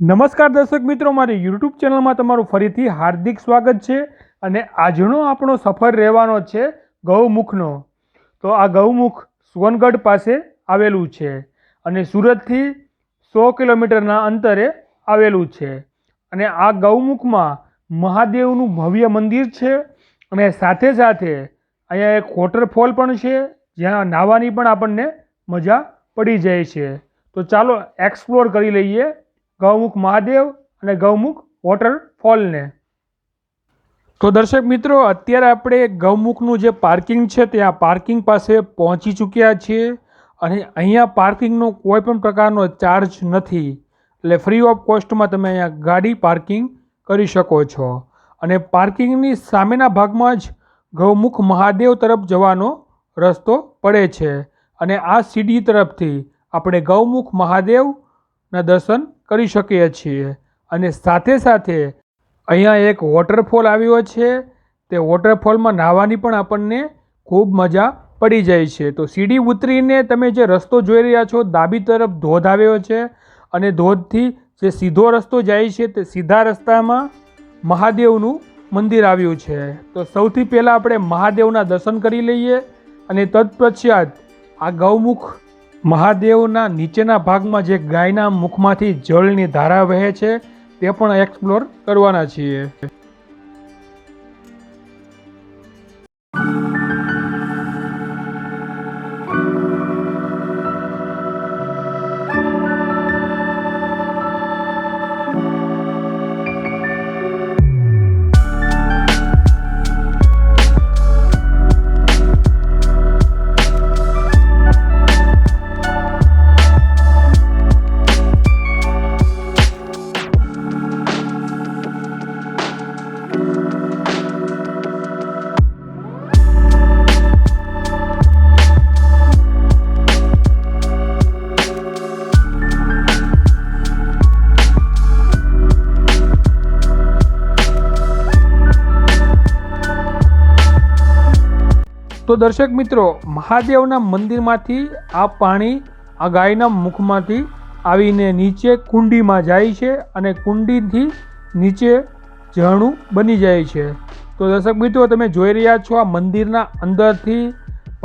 નમસ્કાર દર્શક મિત્રો, મારી યુટ્યુબ ચેનલમાં તમારું ફરીથી હાર્દિક સ્વાગત છે। અને આજનો આપણો સફર રહેવાનો છે ગૌમુખનો। તો આ ગૌમુખ સોનગઢ પાસે આવેલું છે અને સુરતથી 100 કિલોમીટરના અંતરે આવેલું છે। અને આ ગૌમુખમાં મહાદેવનું ભવ્ય મંદિર છે અને સાથે સાથે અહીંયા એક વોટરફોલ પણ છે, જ્યાં નાહવાની પણ આપણને મજા પડી જાય છે। તો ચાલો એક્સપ્લોર કરી લઈએ ગૌમુખ મહાદેવ અને ગૌમુખ વોટરફોલને। તો દર્શક મિત્રો, અત્યારે આપણે ગૌમુખનું જે પાર્કિંગ છે ત્યાં પાર્કિંગ પાસે પહોંચી ચૂક્યા છીએ અને અહીંયા પાર્કિંગનો કોઈ પણ પ્રકારનો ચાર્જ નથી, એટલે ફ્રી ઓફ કોસ્ટમાં તમે અહીંયા ગાડી પાર્કિંગ કરી શકો છો। અને પાર્કિંગની સામેના ભાગમાં જ ગૌમુખ મહાદેવ તરફ જવાનો રસ્તો પડે છે અને આ સીડી તરફથી આપણે ગૌમુખ મહાદેવના દર્શન કરી શકીએ છીએ। અને સાથે સાથે અહીંયા એક વોટરફોલ આવ્યો છે, તે વોટરફોલમાં નાહવાની પણ આપણને ખૂબ મજા પડી જાય છે। તો સીડી ઉતરીને તમે જે રસ્તો જોઈ રહ્યા છો, ડાબી તરફ ધોધ આવ્યો છે અને ધોધથી જે સીધો રસ્તો જાય છે તે સીધા રસ્તામાં મહાદેવનું મંદિર આવ્યું છે। તો સૌથી પહેલાં આપણે મહાદેવના દર્શન કરી લઈએ અને તત્પશ્ચાત આ ગૌમુખ મહાદેવના નીચેના ભાગમાં જે ગાયના મુખમાંથી જળની ધારા વહે છે તે પણ એક્સપ્લોર કરવાના છીએ। તો દર્શક મિત્રો, મહાદેવના મંદિરમાંથી આ પાણી આ ગાયના મુખમાંથી આવીને નીચે કુંડીમાં જાય છે અને કુંડીથી નીચે ઝરણું બની જાય છે। તો દર્શક મિત્રો, તમે જોઈ રહ્યા છો આ મંદિરના અંદરથી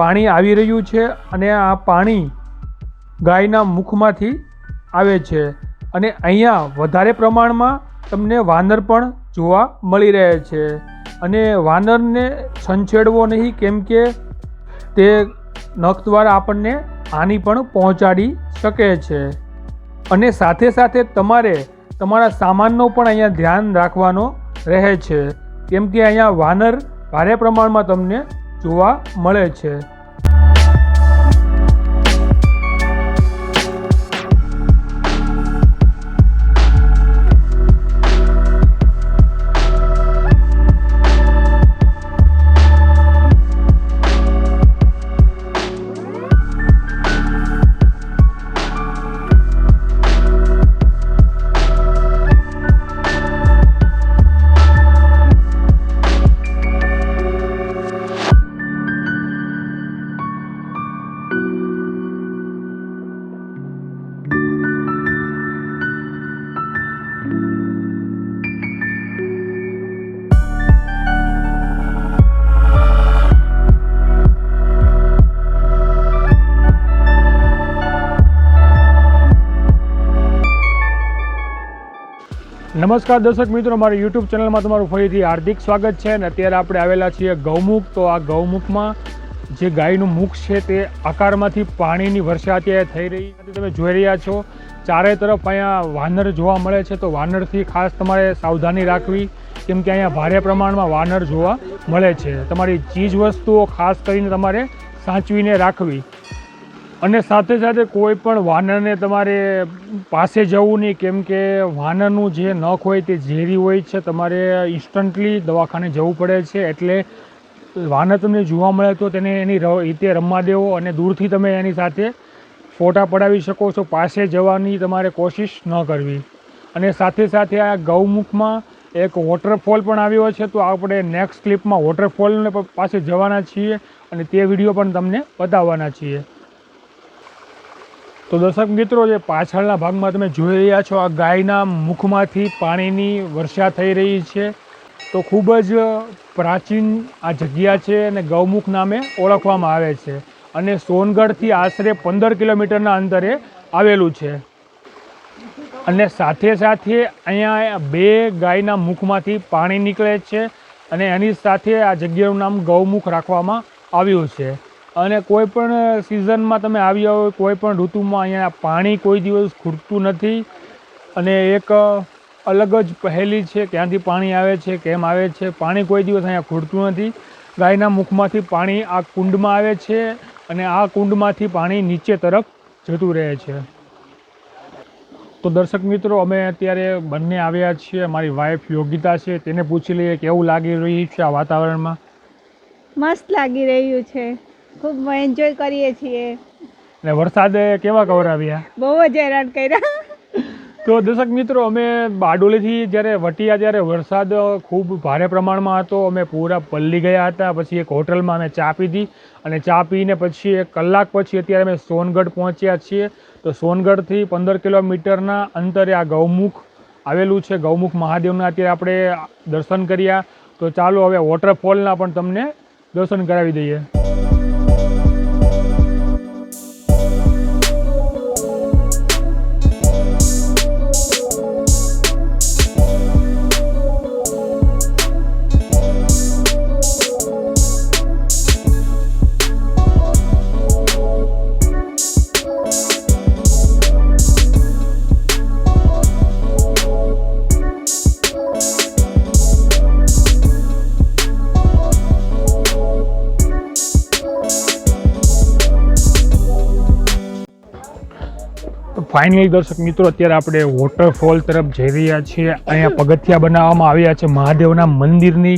પાણી આવી રહ્યું છે અને આ પાણી ગાયના મુખમાંથી આવે છે અને અહીંયા વધારે પ્રમાણમાં તમને વાનર પણ જોવા મળી રહે છે। અને વાનરને છંછેડવો નહીં, કેમ કે તે નખ દ્વારા આપણને હાનિ પણ પહોંચાડી શકે છે। અને સાથે સાથે તમારે તમારા સામાનનો પણ અહીંયા ધ્યાન રાખવાનો રહે છે, કેમ કે અહીંયા વાનર ભારે પ્રમાણમાં તમને જોવા મળે છે। નમસ્કાર દર્શક મિત્રો, મારી યુટ્યુબ ચેનલમાં તમારું ફરીથી હાર્દિક સ્વાગત છે। અને અત્યારે આપણે આવેલા છીએ ગૌમુખ। તો આ ગૌમુખમાં જે ગાયનું મુખ છે તે આકારમાંથી પાણીની વર્ષા અત્યારે થઈ રહી છે। તમે જોઈ રહ્યા છો ચારે તરફ અહીંયા વાનર જોવા મળે છે, તો વાનરથી ખાસ તમારે સાવધાની રાખવી, કેમ કે અહીંયા ભારે પ્રમાણમાં વાનર જોવા મળે છે। તમારી ચીજ વસ્તુઓ ખાસ કરીને તમારે સાચવીને રાખવી અને સાથે સાથે કોઈ પણ વાનરને તમારે પાસે જવું નહીં, કેમ કે વાનરનું જે નખ હોય તે ઝેરી હોય છે। તમારે ઇન્સ્ટન્ટલી દવાખાને જવું પડે છે, એટલે વાનર તમને જોવા મળે તો તેને એની રીતે રમવા દેવો અને દૂરથી તમે એની સાથે ફોટા પડાવી શકો છો, પાસે જવાની તમારે કોશિશ ન કરવી। અને સાથે સાથે આ ગૌમુખમાં એક વોટરફોલ પણ આવ્યો છે, તો આપણે નેક્સ્ટ ક્લિપમાં વોટરફોલને પાસે જવાના છીએ અને તે વિડીયો પણ તમને બતાવવાના છીએ। તો દર્શક મિત્રો, જે પાછળના ભાગમાં તમે જોઈ રહ્યા છો, આ ગાયના મુખમાંથી પાણીની વર્ષા થઈ રહી છે. તો ખૂબ જ પ્રાચીન આ જગ્યા છે અને ગૌમુખ નામે ઓળખવામાં આવે છે અને સોનગઢથી આશરે 15 કિલોમીટરના અંતરે આવેલું છે. અને સાથે સાથે અહીંયા 2 ગાયના મુખમાંથી પાણી નીકળે છે અને એની સાથે આ જગ્યાનું નામ ગૌમુખ રાખવામાં આવ્યું છે. અને કોઈ પણ સિઝનમાં તમે આવ્યા હોય, કોઈ પણ ઋતુમાં અહીંયા પાણી કોઈ દિવસ ખૂટતું નથી. અને એક અલગ જ પહેલી છે, ક્યાંથી પાણી આવે છે, કેમ આવે છે. પાણી કોઈ દિવસ અહીંયા ખૂટતું નથી. ગાયના મુખમાંથી પાણી આ કુંડમાં આવે છે અને આ કુંડમાંથી પાણી નીચે તરફ જતું રહે છે. તો દર્શક મિત્રો, અમે અત્યારે બંને આવ્યા છીએ. મારી વાઈફ યોગિતા છે, તેને પૂછી લઈએ કેવું લાગી રહ્યું છે આ વાતાવરણમાં. મસ્ત લાગી રહ્યું છે, ખૂબ એન્જોય કરીએ છીએ. અને વરસાદે કેવા કવરાવ્યા? બહુ જ હેરાન કર્યા. તો દર્શક મિત્રો, અમે બારડોલીથી જ્યારે વટિયા ત્યારે વરસાદ ખૂબ ભારે પ્રમાણમાં હતો. અમે પૂરા પલ્લી ગયા હતા. પછી એક હોટલમાં અમે ચા પીધી અને ચા પીને પછી 1 કલાક પછી અત્યારે અમે સોનગઢ પહોંચ્યા છીએ. તો સોનગઢથી 15 કિલોમીટરના અંતરે આ ગૌમુખ આવેલું છે. ગૌમુખ મહાદેવના અત્યારે આપણે દર્શન કર્યા. તો ચાલો હવે વોટરફોલના પણ તમને દર્શન કરાવી દઈએ. ફાઇનલી દર્શક મિત્રો, અત્યારે આપણે વોટરફોલ તરફ જઈ રહ્યા છીએ. અહીંયા પગથિયા બનાવવામાં આવ્યા છે મહાદેવના મંદિરની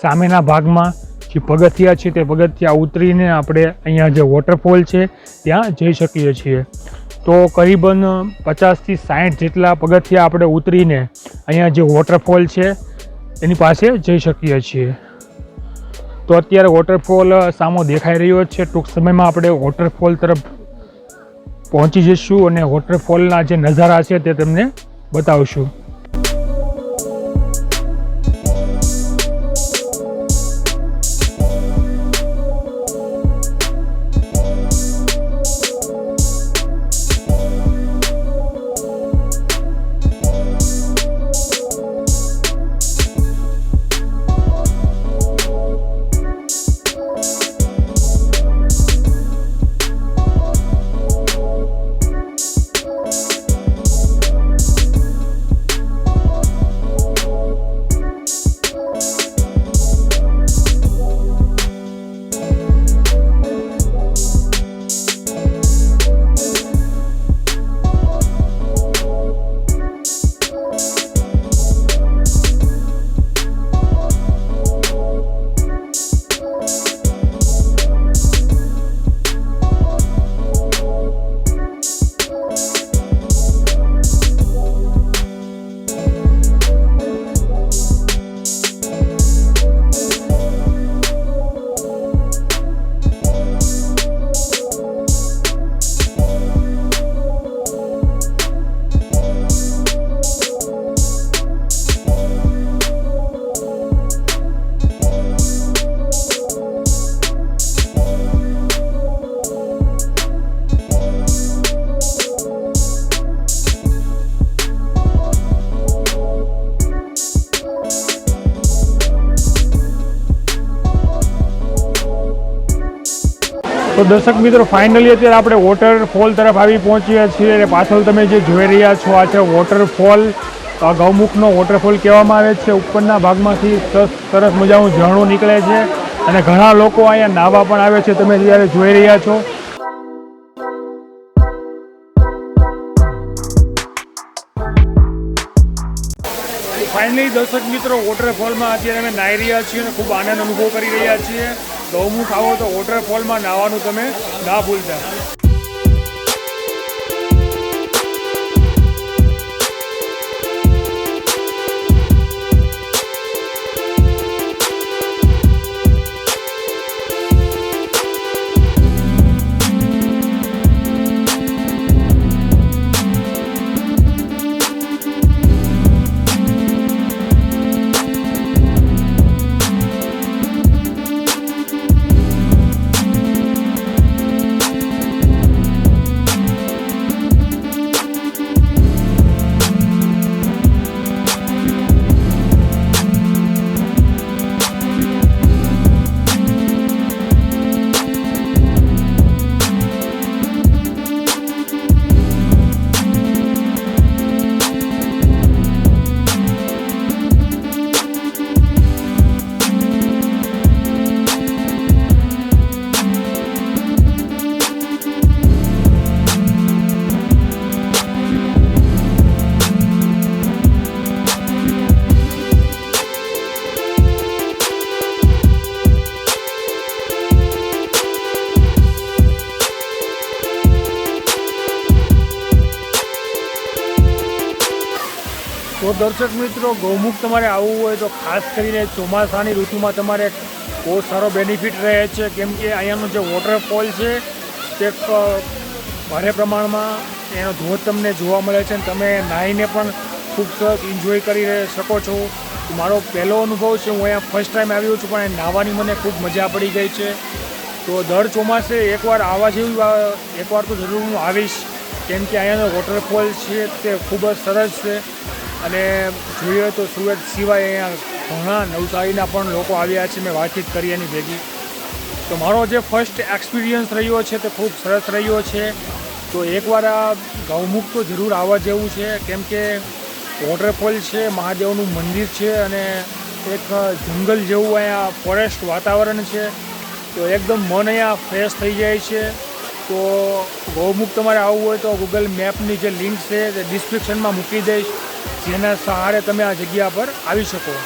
સામેના ભાગમાં. જે પગથિયા છે તે પગથિયા ઉતરીને આપણે અહીંયા જે વોટરફોલ છે ત્યાં જઈ શકીએ છીએ. તો કરીબન 50થી 60 જેટલા પગથિયા આપણે ઉતરીને અહીંયા જે વોટરફોલ છે એની પાસે જઈ શકીએ છીએ. તો અત્યારે વોટરફોલ સામો દેખાઈ રહ્યો છે. ટૂંક સમયમાં આપણે વોટરફોલ તરફ પહોંચી જઈશું અને વોટરફોલના જે નજારા છે તે તમને બતાવશું. તો દર્શક મિત્રો, ફાઇનલી અત્યારે આપણે વોટરફોલ તરફ આવી પહોંચ્યા છીએ. અને પાછળ તમે જે જોઈ રહ્યા છો આ છે વોટરફોલ. ગૌમુખનો વોટરફોલ કહેવામાં આવે છે. ઉપરના ભાગમાંથી સરસ મજાનું ઝરણું નીકળે છે અને ઘણા લોકો અહીંયા નાહવા પણ આવે છે, તમે જ્યારે જોઈ રહ્યા છો. ફાઇનલી દર્શક મિત્રો, વોટરફોલમાં અત્યારે અમે નાહી રહ્યા છીએ અને ખૂબ આનંદ અનુભવ કરી રહ્યા છીએ. ગૌમુખ આવો તો વોટરફોલમાં નાહવાનું તમે ના ભૂલતા. તો દર્શક મિત્રો, ગૌમુખ તમારે આવવું હોય તો ખાસ કરીને ચોમાસાની ઋતુમાં તમારે બહુ સારો બેનિફિટ રહે છે, કેમ કે અહીંયાનો જે વોટરફોલ છે તે ભારે પ્રમાણમાં એનો ધોધ તમને જોવા મળે છે અને તમે નાહીને પણ ખૂબ સરસ એન્જોય કરી શકો છો. મારો પહેલો અનુભવ છે, હું અહીંયા ફર્સ્ટ ટાઈમ આવ્યો છું, પણ નાહવાની મને ખૂબ મજા પડી ગઈ છે. તો દર ચોમાસે એકવાર આવવા જેવું, એકવાર તો જરૂર હું આવીશ, કેમ કે અહીંયાનો વોટરફોલ છે તે ખૂબ જ સરસ છે. અને જોઈએ તો સુરત સિવાય અહીંયા ઘણા નવસારીના પણ લોકો આવ્યા છે, મેં વાતચીત કરી એની ભેગી. તો મારો જે ફર્સ્ટ એક્સપિરિયન્સ રહ્યો છે તે ખૂબ સરસ રહ્યો છે. તો એકવાર આ ગૌમુખ તો જરૂર આવવા જેવું છે, કેમ કે વોટરફોલ છે, મહાદેવનું મંદિર છે અને એક જંગલ જેવું અહીંયા ફોરેસ્ટ વાતાવરણ છે. તો એકદમ મન અહીંયા ફ્રેશ થઈ જાય છે. તો ગૌમુખ તમારે આવવું હોય તો ગૂગલ મેપની જે લિંક છે તે ડિસ્ક્રિપ્શનમાં મૂકી દઈશ, જેના સહારે તમે આ જગ્યા પર આવી શકો.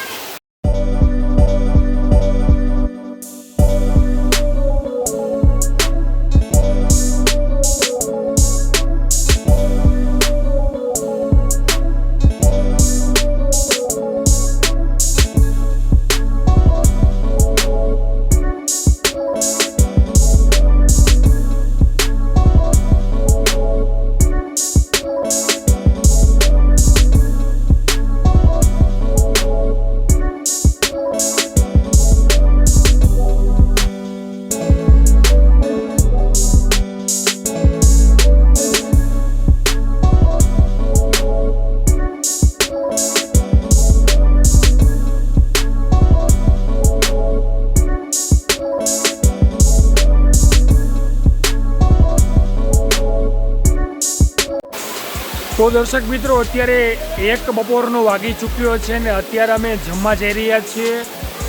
તો દર્શક મિત્રો, અત્યારે 1 બપોરનો વાગી ચૂક્યો છે ને અત્યારે અમે જમવા જઈ રહ્યા છીએ.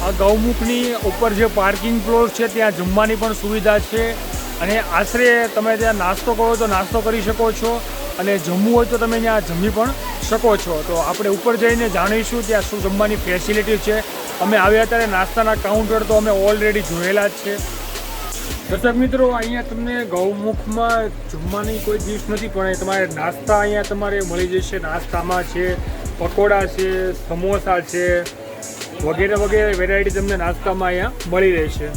આ ગૌમુખની ઉપર જે પાર્કિંગ પ્લોટ છે ત્યાં જમવાની પણ સુવિધા છે અને આશરે તમે ત્યાં નાસ્તો કરો તો નાસ્તો કરી શકો છો અને જમવું હોય તો તમે ત્યાં જમી પણ શકો છો. તો આપણે ઉપર જઈને જાણીશું ત્યાં શું જમવાની ફેસિલિટી છે. અમે આવ્યા ત્યારે નાસ્તાના કાઉન્ટર તો અમે ઓલરેડી જોયેલા જ છે. દર્શક મિત્રો, અહીંયા તમને ગૌમુખમાં જમવાની કોઈ ડીશ નથી, પણ તમારે નાસ્તા અહીંયા તમારે મળી જશે. નાસ્તામાં છે પકોડા છે, સમોસા છે, વગેરે વગેરે વેરાયટી તમને નાસ્તામાં અહીંયા મળી રહેશે.